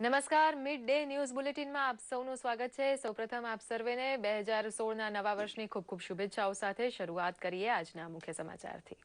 નમસ્કાર, mid day news બુલેટિનમાં આપ સૌનું સ્વાગત છે। સૌપ્રથમ આપ સર્વેને 2016ના નવા વર્ષની ખૂબ ખૂબ શુભેચ્છાઓ સાથે શરૂઆત કરીએ આજના મુખ્ય સમાચારથી।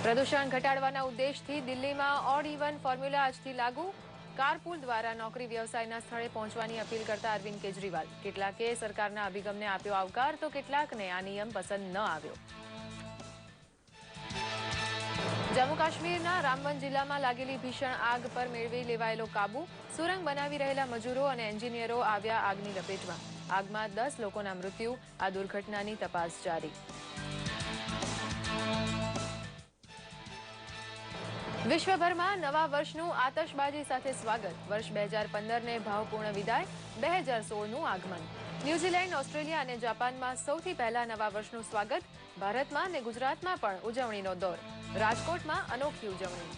પ્રદૂષણ ઘટાડવાના ઉદ્દેશથી દિલ્હીમાં ઓડ ઇવન ફોર્મ્યુલા આજથી લાગુ। કારપુલ દ્વારા નોકરી વ્યવસાયના સ્થળે પહોંચવાની અપીલ કરતા અરવિંદ કેજરીવાલ। કેટલાકે સરકારના અભિગમને આપ્યો આવકાર તો કેટલાકને આ નિયમ પસંદ ન આવ્યો। જમ્મુ કાશ્મીરના રામબન જિલ્લામાં લાગેલી ભીષણ આગ પર મેળવી લેવાયેલો કાબુ। સુરંગ બનાવી રહેલા મજૂરો અને એન્જિનિયરો આવ્યા આગની લપેટમાં। આગમાં 10 લોકોના મૃત્યુ। આ દુર્ઘટનાની તપાસ જારી। વિશ્વભરમાં નવા વર્ષનું આતશબાજી સાથે સ્વાગત। વર્ષ 2015ને ભાવપૂર્ણ વિદાય। 2016નું આગમન। ન્યૂઝીલેન્ડ, ઓસ્ટ્રેલિયા અને જાપાનમાં સૌથી પહેલા નવા વર્ષનું સ્વાગત। ભારતમાં અને ગુજરાતમાં પણ ઉજવણીનો દોર। રાજકોટમાં અનોખી ઉજવણી।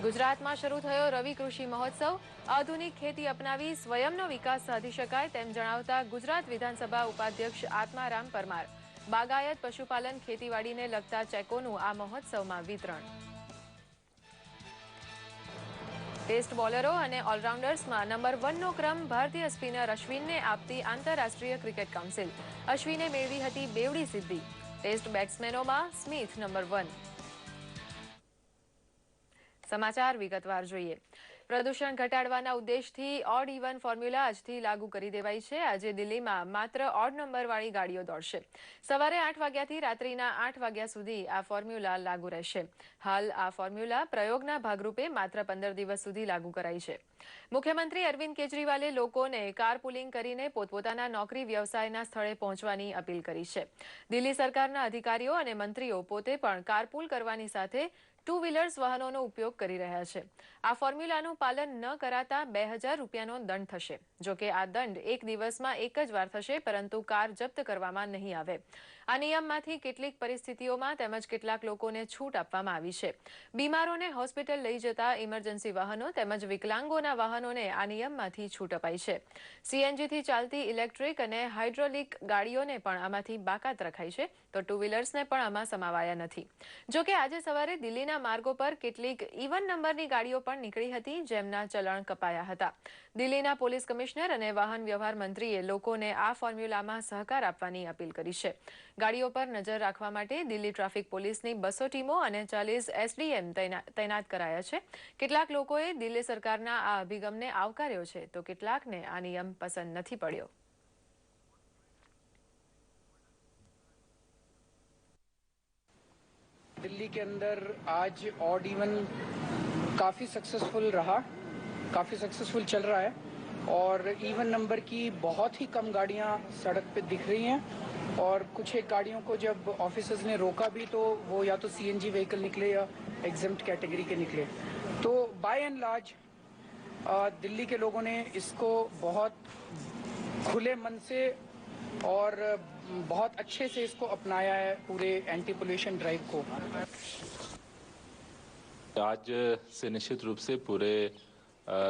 ગુજરાતમાં શરૂ થયો રવિ કૃષિ મહોત્સવ। આધુનિક ખેતી અપનાવી સ્વયંનો વિકાસ સાધી શકાય તેમ જણાવતા ગુજરાત વિધાનસભા ઉપાધ્યક્ષ આત્મારામ પરમાર। બાગાયત, પશુપાલન, ખેતીવાડીને લગતા ચેકોનું આ મહોત્સવમાં વિતરણ। ટેસ્ટ બોલરો અને ઓલરાઉન્ડર્સમાં નંબર 1નો ક્રમ ભારતીય સ્પિનર અશ્વિનને આપતી આંતરરાષ્ટ્રીય ક્રિકેટ કાઉન્સિલ। અશ્વિને મેળવી હતી બેવડી સિદ્ધિ। ટેસ્ટ બેટ્સમેનોમાં સ્મિથ નંબર 1। સમાચાર વિગતવાર જોઈએ। પ્રદૂષણ ઘટાડવાના ઉદ્દેશથી ઓડ ઇવન ફોર્મ્યુલા આજથી લાગુ કરી દેવાઈ છે। આજે દિલ્હીમાં માત્ર ઓડ નંબરવાળી ગાડીઓ દોડશે। સવારે 8 વાગ્યાથી રાત્રિના 8 વાગ્યા સુધી આ ફોર્મ્યુલા લાગુ રહેશે। હાલ આ ફોર્મ્યુલા પ્રયોગના ભાગરૂપે માત્ર 15 દિવસ સુધી લાગુ કરાઈ છે। મુખ્યમંત્રી અરવિંદ કેજરીવાલે લોકોને કારપુલિંગ કરીને પોતપોતાના નોકરી વ્યવસાયના સ્થળે પહોંચવાની અપીલ કરી છે। દિલ્હી સરકારના અધિકારીઓ અને મંત્રીઓ પોતે પણ કારપુલ કરવાની સાથે ટુ વ્હીલર્સ વાહનોનો ઉપયોગ કરી રહ્યા છે। આ ફોર્મ્યુલાનું પાલન ન કરાતા 2000 રૂપિયાનો દંડ થશે। જોકે આ દંડ એક દિવસમાં એક જ વાર થશે, પરંતુ કાર જપ્ત કરવામાં નહીં આવે। આ નિયમમાંથી કેટલીક પરિસ્થિતિઓમાં તેમજ કેટલાક લોકોને છૂટ આપવામાં આવી છે। બીમારોને હોસ્પિટલ લઈ જતા ઇમરજન્સી વાહનો તેમજ વિકલાંગોના વાહનોને આ નિયમમાંથી છૂટ અપાઈ છે। સીએનજીથી ચાલતી ઇલેક્ટ્રિક અને હાઇડ્રોલિક ગાડીઓને પણ આમાંથી બાકાત રખાઈ છે, તો ટુ વ્હીલર્સને પણ આમાં સમાવાયા નથી। જોકે આજે સવારે દિલ્હીના માર્ગો પર કેટલીક ઇવન નંબરની ગાડીઓ પણ નીકળી હતી, જેમના ચલણ કપાયા હતા। દિલ્હીના પોલીસ કમિશનર અને વાહન વ્યવહાર મંત્રીએ લોકોને આ ફોર્મ્યુલામાં સહકાર આપવાની અપીલ કરી છે। ગાડીઓ પર નજર રાખવા માટે દિલ્હી ટ્રાફિક પોલીસની 200 ટીમો અને 40 એસડીએમ તૈનાત કરાયા છે। કેટલાક લોકોએ દિલ્હી સરકારના આ અભિગમને આવકાર્યો છે, તો કેટલાકને આ નિયમ પસંદ નથી પડ્યો। दिल्ली के अंदर आज ऑड इवन काफ़ी सक्सेसफुल रहा, काफ़ी सक्सेसफुल चल रहा है और इवन नंबर की बहुत ही कम गाड़ियां सड़क पे दिख रही हैं और कुछ एक गाड़ियों को जब ऑफिसर्स ने रोका भी तो वो या तो सीएनजी व्हीकल निकले या एग्जम्प्ट कैटेगरी के निकले। तो बाय एंड लार्ज दिल्ली के लोगों ने इसको बहुत खुले मन से और बहुत अच्छे से इसको अपनाया है पूरे एंटी पोल्यूशन ड्राइव को। आज से निश्चित रूप से पूरे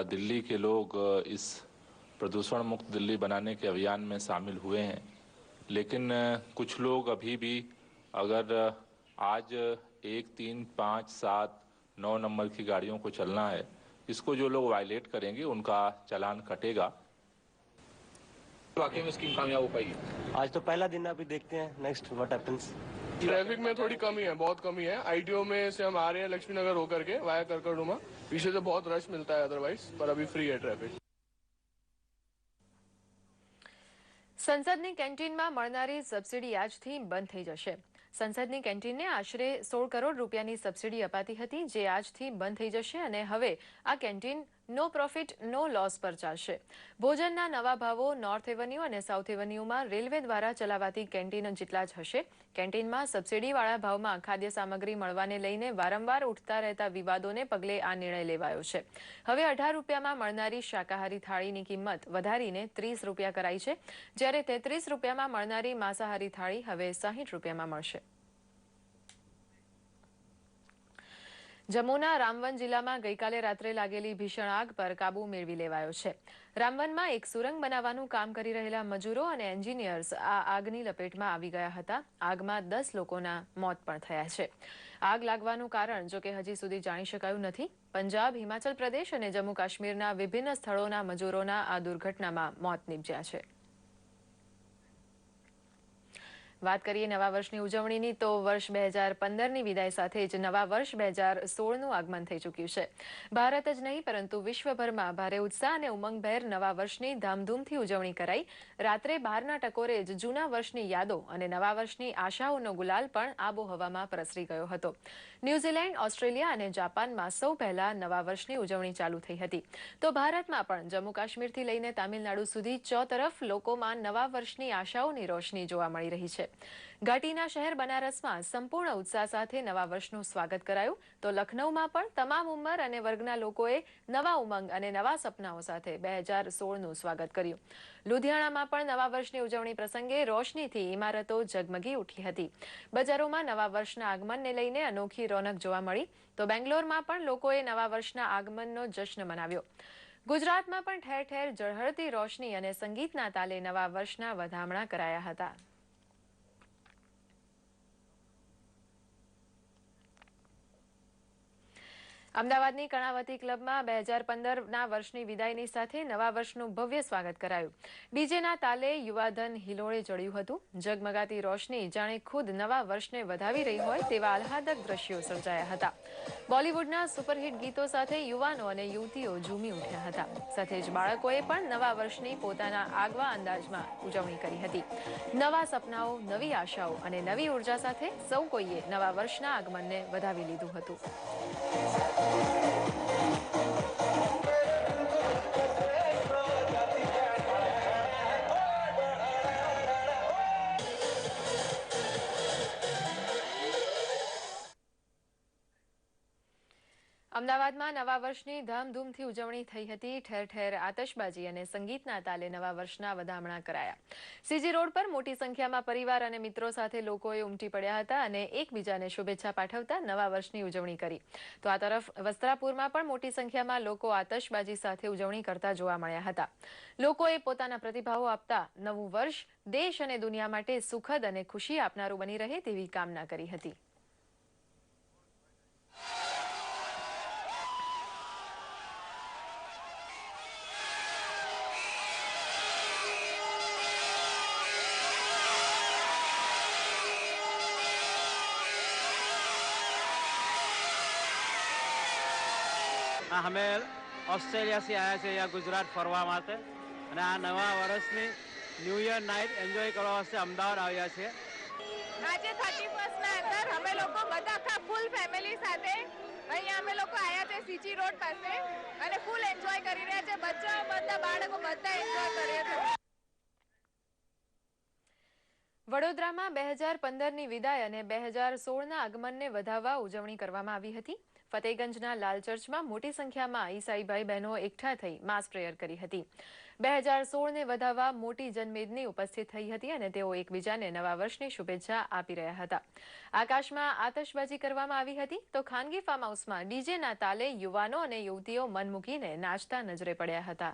दिल्ली के लोग इस प्रदूषण मुक्त दिल्ली बनाने के अभियान में शामिल हुए हैं, लेकिन कुछ लोग अभी भी अगर आज 1, 3, 5, 7, 9 नंबर की गाड़ियों को चलना है, इसको जो लोग वायलेट करेंगे उनका चालान कटेगा। वाकई में स्कीम कामयाब हो पाएगी। आज तो पहला दिन है, अभी देखते हैं नेक्स्ट व्हाट हैपेंस। ट्रैफिक में थोड़ी कमी है, बहुत कमी है। आईटीओ में से हम आ रहे हैं लक्ष्मी नगर होकर के वाया करकरडुमा, पीछे से बहुत रश मिलता है अदरवाइज, पर अभी फ्री है ट्रैफिक। સંસદની કેન્ટીનમાં મળનારી સબસિડી આજથી બંધ થઈ જશે। સંસદની કેન્ટીનને આશરે 16 કરોડ રૂપિયાની સબસિડી અપાતી હતી, જે આજથી બંધ થઈ જશે અને હવે આ કેન્ટીન નો પ્રોફિટ નો લોસ પર ચાલશે। ભોજનના નવા ભાવો નોર્થ એવન્યુ અને સાઉથ એવન્યુમાં રેલવે દ્વારા ચલાવાતી કેન્ટીન જેટલા જ હશે। કેન્ટીનમાં સબસિડીવાળા ભાવમાં ખાદ્ય સામગ્રી મળવાને લઈને વારંવાર ઉઠતા રહેતા વિવાદોને પગલે આ નિર્ણય લેવાયો છે। હવે 18 રૂપિયામાં મળનારી શાકાહારી થાળીની કિંમત વધારીને 30 રૂપિયા કરાઈ છે, જ્યારે 33 રૂપિયામાં મળનારી માંસાહારી થાળી હવે 60 રૂપિયામાં મળશે। જમ્મુના રામવન જિલ્લામાં ગઈકાલે રાત્રે લાગેલી ભીષણ આગ પર કાબુ મેળવી લેવાયો છે. રામવનમાં એક સુરંગ બનાવવાનું કામ કરી રહેલા મજૂરો અને એન્જિનિયર્સ આ આગની લપેટમાં આવી ગયા હતા. આગમાં 10 લોકોના મોત પણ થયા છે. આગ લાગવાનું કારણ જો કે હજી સુધી જાણી શકાયું નથી. પંજાબ, હિમાચલ પ્રદેશ અને જમ્મુ કાશ્મીરના વિભિન્ન સ્થળોના મજૂરોના આ દુર્ઘટનામાં મોત નીપજ્યા છે. વાત કરીએ નવા વર્ષની ઉજવણીની તો વર્ષ 2015ની વિદાય સાથે જ નવા વર્ષ 2016નું આગમન થઈ ચૂક્યું છે. ભારત જ નહીં પરંતુ વિશ્વભરમાં ભારે ઉત્સાહ અને ઉમંગભેર નવા વર્ષની ધામધૂમથી ઉજવણી કરાઈ. રાત્રે 12ના ટકોરે જ જૂના વર્ષની યાદો અને નવા વર્ષની આશાઓનો ગુલાલ પણ આબોહવામાં પ્રસરી ગયો હતો. ન્યૂઝીલેન્ડ, ઓસ્ટ્રેલિયા અને જાપાનમાં સૌ પહેલા નવા વર્ષની ઉજવણી ચાલુ થઈ હતી. તો ભારતમાં પણ જમ્મુ કાશ્મીરથી લઈને તામિલનાડુ સુધી ચોતરફ લોકોમાં નવા વર્ષની આશાઓની રોશની જોવા મળી રહી છે. ઘાટીના શહેર બનારસમાં સંપૂર્ણ ઉત્સાહ સાથે નવા વર્ષનું સ્વાગત કરાયું તો લખનૌમાં પણ તમામ ઉંમર અને વર્ગના લોકોએ નવા ઉમંગ અને નવા સપનાઓ સાથે 2016નું સ્વાગત કર્યું. લુધિયાણામાં પણ નવા વર્ષની ઉજવણી પ્રસંગે રોશનીથી ઇમારતો ઝગમગી ઉઠી હતી. બજારોમાં નવા વર્ષના આગમનને લઈને અનોખી રોનક જોવા મળી તો બેંગ્લોરમાં પણ લોકોએ નવા વર્ષના આગમનનો જશ્ન મનાવ્યો. ગુજરાતમાં પણ ઠેર ઠેર ઝળહળતી રોશની અને સંગીતના તાલે નવા વર્ષના વધામણા કરાયા હતા. અમદાવાદની કર્ણાવતી ક્લબમાં 2015ના વર્ષની વિદાયની સાથે નવા વર્ષનું ભવ્ય સ્વાગત કરાયું. ડીજેના તાલે યુવાધન હિલોળે ચડ્યું હતું. ઝગમગાતી રોશની જાણે ખુદ નવા વર્ષને વધાવી રહી હોય તેવા આહ્લાદક દ્રશ્યો સર્જાયા હતા. બોલિવૂડના સુપરહિટ ગીતો સાથે યુવાનો અને યુવતીઓ ઝૂમી ઉઠ્યા હતા. સાથે જ બાળકોએ પણ નવા વર્ષની પોતાના આગવા અંદાજમાં ઉજવણી કરી હતી. નવા સપનાઓ, નવી આશાઓ અને નવી ઉર્જા સાથે સૌ કોઈએ નવા વર્ષના આગમનને વધાવી લીધું હતું. અમદાવાદમાં નવા વર્ષની ધામધૂમથી ઉજવણી થઈ હતી. ઠેર ઠેર આતશબાજી અને સંગીતના તાલે નવા વર્ષના વધામણા કરાયા. સીજી રોડ પર મોટી સંખ્યામાં પરિવાર અને મિત્રો સાથે લોકોએ ઉમટી પડ્યા હતા અને એકબીજાને શુભેચ્છા પાઠવતા નવા વર્ષની ઉજવણી કરી. તો આ તરફ વસ્ત્રાપુરમાં પણ મોટી સંખ્યામાં લોકો આતશબાજી સાથે ઉજવણી કરતા જોવા મળ્યા હતા. લોકોએ પોતાના પ્રતિભાવો આપતા નવું વર્ષ દેશ અને દુનિયા માટે સુખદ અને ખુશી આપનારું બની રહે તેવી કામના કરી હતી. અમે ઓસ્ટ્રેલિયાથી આવ્યા છીએ અહીંયા ગુજરાત ફરવા માટે અને આ નવા વર્ષની ન્યૂ યર નાઇટ એન્જોય કરવા વાસ્તે અમદાવાદ આવ્યા છીએ. આજે 31ના અંદર અમે લોકો બધા આખા ફૂલ ફેમિલી સાથે અહીંયા અમે લોકો આવ્યા છે સીજી રોડ પાસે અને ફૂલ એન્જોય કરી રહ્યા છે. બચ્ચાઓ બધા બાળકો બધા એન્જોય કરે છે. વડોદરામાં 2015ની વિદાય અને 2016ના આગમનને વધાવવા ઉજવણી કરવામાં આવી હતી. ફતેગંજના લાલ ચર્ચમાં મોટી સંખ્યામાં ઈસાઈ ભાઈ બહેનો એકઠા થઈ માસ પ્રેયર કરી હતી. 2016ને વધાવવા મોટી જનમેદની ઉપસ્થિત થઈ હતી અને તેઓ એકબીજાને નવા વર્ષની શુભેચ્છા આપી રહ્યા હતા. આકાશમાં આતશબાજી કરવામાં આવી હતી તો ખાનગી ફાર્મ હાઉસમાં ડીજેના તાલે યુવાનો અને યુવતીઓ મન મૂકીને નાચતા નજરે પડ્યા હતા.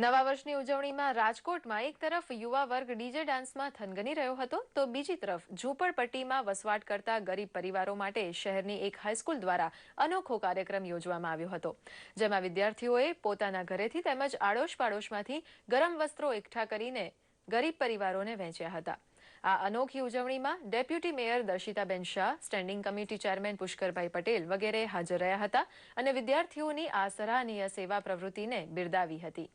નવા વર્ષની ઉજવણીમાં રાજકોટમાં એક તરફ યુવા વર્ગ ડીજે ડાન્સમાં થનગની રહ્યો હતો તો બીજી તરફ ઝૂંપડપટ્ટીમાં વસવાટ કરતા ગરીબ પરિવારો માટે શહેરની એક હાઈસ્કૂલ દ્વારા અનોખો કાર્યક્રમ યોજવામાં આવ્યો હતો. જેમાં વિદ્યાર્થીઓએ પોતાના ઘરેથી તેમજ આડોશ પાડોશમાંથી ગરમ વસ્ત્રો એકઠા કરીને ગરીબ પરિવારોને વહેંચ્યા હતા. આ અનોખી ઉજવણીમાં deputy mayor Darshitaben Shah, standing committee chairman Pushkarbhai Patel વગેરે હાજર રહ્યા હતા અને વિદ્યાર્થીઓની આ સરાહનીય સેવા પ્રવૃત્તિને બિરદાવી હતી.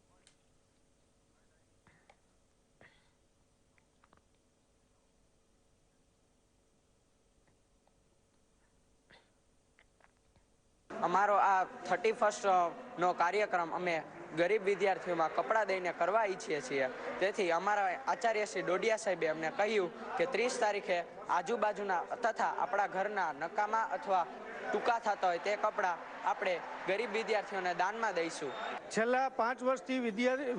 અમારો આ 31નો કાર્યક્રમ અમે ગરીબ વિદ્યાર્થીઓમાં કપડાં દઈને કરવા ઈચ્છીએ છીએ. તેથી અમારા આચાર્ય શ્રી ડોડિયા સાહેબે અમને કહ્યું કે 30 તારીખે આજુબાજુના તથા આપણા ઘરના નકામા અથવા ટૂંકા થતા હોય તે કપડાં આપણે ગરીબ વિદ્યાર્થીઓને દાનમાં દઈશું. છેલ્લા 5 વર્ષથી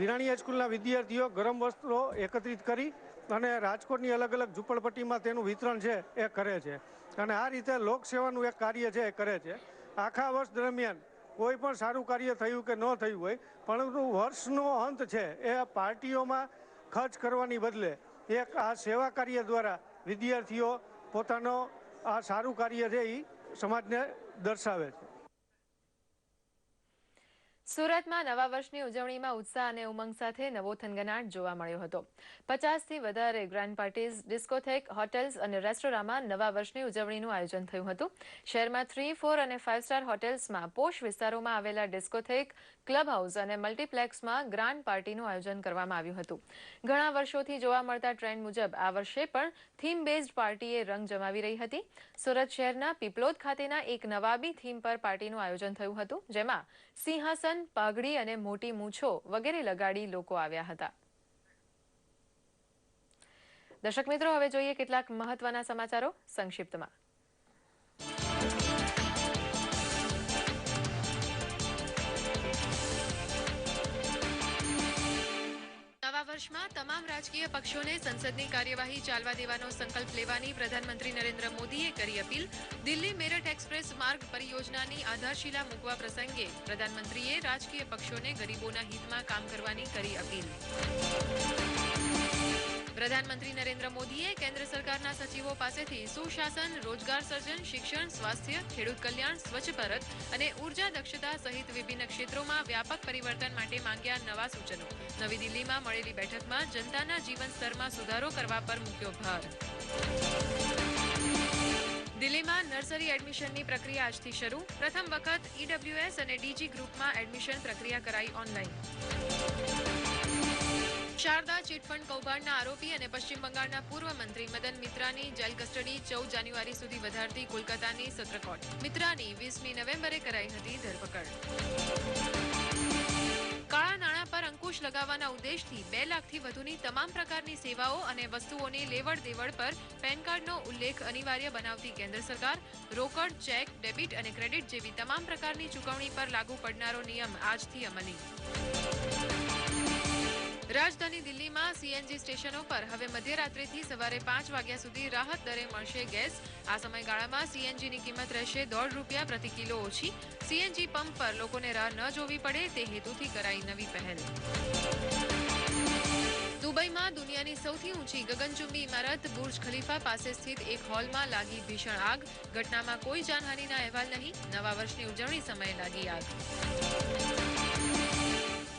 વિરાણી હાઈસ્કૂલના વિદ્યાર્થીઓ ગરમ વસ્ત્રો એકત્રિત કરી અને રાજકોટની અલગ અલગ ઝૂંપડપટ્ટીમાં તેનું વિતરણ છે એ કરે છે અને આ રીતે લોકસેવાનું એક કાર્ય છે એ કરે છે. આખા વર્ષ દરમિયાન કોઈ પણ સારું કાર્ય થયું કે ન થયું હોય, પરંતુ વર્ષનો અંત છે એ પાર્ટીઓમાં ખર્ચ કરવાની બદલે એક આ સેવા કાર્ય દ્વારા વિદ્યાર્થીઓ પોતાનો આ સારું કાર્ય છે એ સમાજને દર્શાવે છે. સુરતમાં નવા વર્ષની ઉજવણીમાં ઉત્સાહ અને ઉમંગ સાથે નવો થનગનાટ જોવા મળ્યો હતો. 50થી વધારે ગ્રાન્ડ પાર્ટીઝ, ડિસ્કોથેક, હોટેલ્સ અને રેસ્ટોરાંમાં નવા વર્ષની ઉજવણીનું આયોજન થયું હતું. શહેરમાં 3, 4 અને 5 સ્ટાર હોટેલ્સમાં પોશ વિસ્તારોમાં આવેલા ડિસ્કોથેક, ક્લબ હાઉસ અને મલ્ટીપ્લેક્સમાં ગ્રાન્ડ પાર્ટીનું આયોજન કરવામાં આવ્યું હતું. ઘણા વર્ષોથી જોવા મળતા ટ્રેન્ડ મુજબ આ વર્ષે પણ થીમ બેઝડ પાર્ટીએ રંગ જમાવી રહી હતી. સુરત શહેરના પીપલોદ ખાતેના એક નવાબી થીમ પર પાર્ટીનું આયોજન થયું હતું, જેમાં સિંહાસન, પાઘડી અને મોટી મૂછો વગેરે લગાડી લોકો આવ્યા હતા. દર્શક મિત્રો, હવે જોઈએ કેટલાક મહત્વના સમાચારો સંક્ષિપ્તમાં. નવા વર્ષમાં તમામ રાજકીય પક્ષોને સંસદની કાર્યવાહી ચાલવા દેવાનો સંકલ્પ લેવાની પ્રધાનમંત્રી નરેન્દ્ર મોદીએ કરી અપીલ. દિલ્હી મેરઠ એક્સપ્રેસ માર્ગ પરિયોજનાની આધારશિલા મૂકવા પ્રસંગે પ્રધાનમંત્રીએ રાજકીય પક્ષોને ગરીબોના હિતમાં કામ કરવાની કરી અપીલ. પ્રધાનમંત્રી નરેન્દ્ર મોદીએ કેન્દ્ર સરકારના સચિવો પાસેથી સુશાસન, રોજગાર સર્જન, શિક્ષણ, સ્વાસ્થ્ય, ખેડૂત કલ્યાણ, સ્વચ્છ ભારત અને ઉર્જા દક્ષતા સહિત વિભિન્ન ક્ષેત્રોમાં વ્યાપક પરિવર્તન માટે માંગ્યા નવા સૂચનો. નવી દિલ્હીમાં મળેલી બેઠકમાં જનતાના જીવન સ્તરમાં સુધારો કરવા પર મૂક્યો ભાર. દિલ્હીમાં નર્સરી એડમિશનની પ્રક્રિયા આજથી શરૂ. પ્રથમ વખત ઈડબ્લ્યુએસ અને ડીજી ગ્રુપમાં એડમિશન પ્રક્રિયા કરાઈ ઓનલાઈન. શારદા ચીટફંડ કૌભાંડના આરોપી અને પશ્ચિમ બંગાળના પૂર્વ મંત્રી મદન મિત્રાની જેલ કસ્ટડી 14 જાન્યુઆરી સુધી વધારતી કોલકાતાની સત્ર કોર્ટ. મિત્રાની 20મી નવેમ્બરે કરાઈ હતી ધરપકડ. કાળા નાણાં પર અંકુશ લગાવવાના ઉદ્દેશથી 2 લાખથી વધુની તમામ પ્રકારની સેવાઓ અને વસ્તુઓની લેવડ દેવડ પર પેન કાર્ડનો ઉલ્લેખ અનિવાર્ય બનાવતી કેન્દ્ર સરકાર રોકડ, ચેક, ડેબિટ અને ક્રેડિટ જેવી તમામ પ્રકારની ચૂકવણી પર લાગુ પડનારો નિયમ આજથી અમલી. રાજધાની દિલ્હીમાં સીએનજી સ્ટેશનો પર હવે મધ્યરાત્રિથી સવારે 5 વાગ્યા સુધી રાહત દરે મળશે ગેસ. આ સમયગાળામાં સીએનજીની કિંમત રહેશે ₹1.5 પ્રતિ કિલો ઓછી. સીએનજી પંપ પર લોકોને રાહ ન જોવી પડે તે હેતુથી કરાઈ નવી પહેલ. દુબઈમાં દુનિયાની સૌથી ઊંચી ગગનચુંબી ઇમારત બુર્જ ખલીફા પાસે સ્થિત એક હોલમાં લાગી ભીષણ આગ. ઘટનામાં કોઈ જાનહાનિના અહેવાલ નહીં. નવા વર્ષની ઉજવણી સમયે લાગી આગ.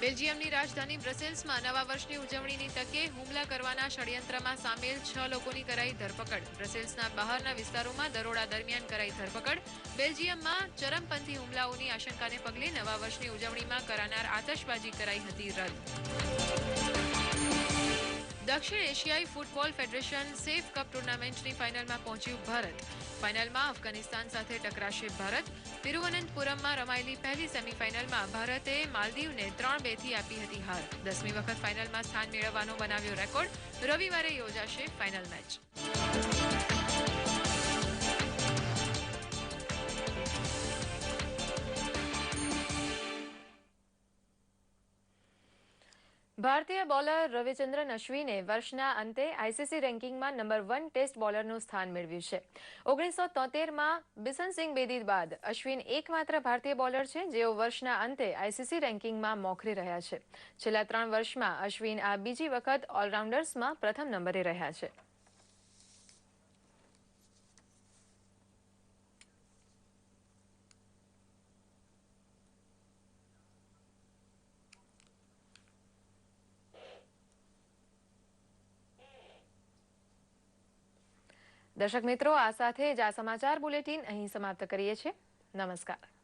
બેલ્જિયમની રાજધાની બ્રસેલ્સમાં નવા વર્ષની ઉજવણીની તકે હુમલા કરવાના ષડયંત્રમાં સામેલ 6 લોકોની કરાઈ ધરપકડ. બ્રસેલ્સના બહારના વિસ્તારોમાં દરોડા દરમિયાન કરાઈ ધરપકડ. બેલ્જિયમમાં ચરમપંથી હુમલાઓની આશંકાને પગલે નવા વર્ષની ઉજવણીમાં કરાનાર આતશબાજી કરાઈ હતી રદ. દક્ષિણ એશિયાઈ ફૂટબોલ ફેડરેશન સેફ કપ ટુર્નામેન્ટની ફાઇનલમાં પહોંચ્યું ભારત. ફાઇનલમાં અફઘાનિસ્તાન સાથે ટકરાશે ભારત. તિરુવનંતપુરમમાં રમાયેલી પહેલી સેમીફાઇનલમાં ભારતે માલદીવને 3-2થી આપી હતી હાર. 10મી વખત ફાઇનલમાં સ્થાન મેળવવાનો બનાવ્યો રેકોર્ડ. રવિવારે યોજાશે ફાઇનલ મેચ. ભારતીય બોલર રવિચંદ્રન અશ્વિને વર્ષના અંતે આઈસીસી રેન્કિંગમાં નંબર 1 ટેસ્ટ બોલરનું સ્થાન મેળવ્યું છે. 1973માં બિશનસિંહ બેદી બાદ અશ્વિન એકમાત્ર ભારતીય બોલર છે જેઓ વર્ષના અંતે આઈસીસી રેન્કિંગમાં મોખરે રહ્યા છે. છેલ્લા 3 વર્ષમાં અશ્વિન આ બીજી વખત ઓલરાઉન્ડર્સમાં પ્રથમ નંબરે રહ્યા છે. દર્શક મિત્રો, આ સાથે જ આ સમાચાર બુલેટિન અહીં સમાપ્ત કરીએ છીએ. નમસ્કાર.